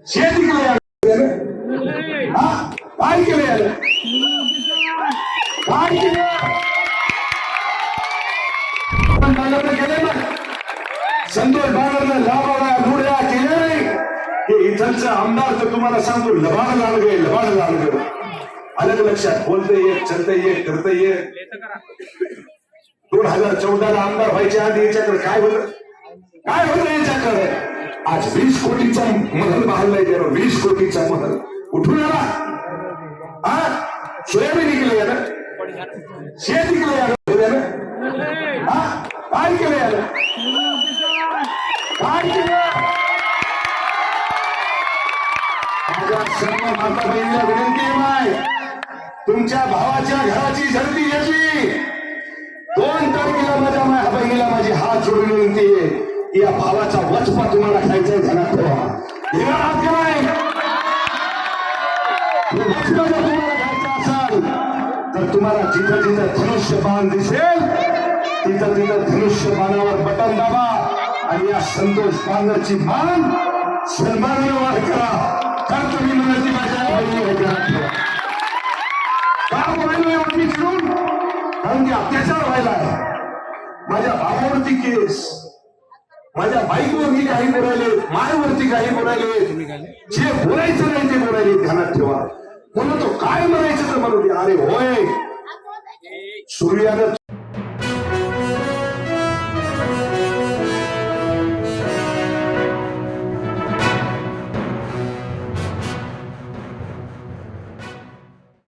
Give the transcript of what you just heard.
शेती केलं हा काय केलं यार काय केलं पण केले ना संतोष बागरनं लाभावळ्या लुड्या केल्या नाही की इथलचं आमदार तर तुम्हाला सांगतो लबाड लागेल अलग लक्षात बोलते ये चलते ये करते ये 2014 आमदार व्हायच्या आधी याच्याकडे काय होतं याच्याकडे आज 20 कोटीचा महल बांधलाय त्यावर 20 कोटीचा महल कुठून आला हा सोयाबीन निघले यार शेती केलं यार हा काय केलं यार काय केलं माझ्या सर्व माता बहिणीला विनंती आहे माय तुमच्या भावाच्या घराची झडती याची 2 तारखेला माझ्या बहिणीला माझी हात जोडून विनंती आहे की या भावाचा वचपा तुम्हाला खायचा ध्यानात ठेवा हात काय वचपा जर तुम्हाला खायचा असाल तर तुम्हाला जिथं जिथं धनुष्यबाण दिसेल तिथं तिथं धनुष्यबाणावर बटन दाबा आणि या संतोष बांगरची मान सन्मानाने वाढ करा तर तुम्ही विनंती माझ्या बहिणीला ध्यानात ठेवा का बोलायला एवढी चिडून कारण की अत्याचार व्हायला आहे माझ्या भावावरती केस माझ्या बाईकवरती काही बोलायले मायावरती काही बोलायले जे बोलायचं नाही ते बोलायले ध्यानात ठेवा म्हणून तो काय म्हणायचं तर म्हणू दे अरे होय सूर्यानं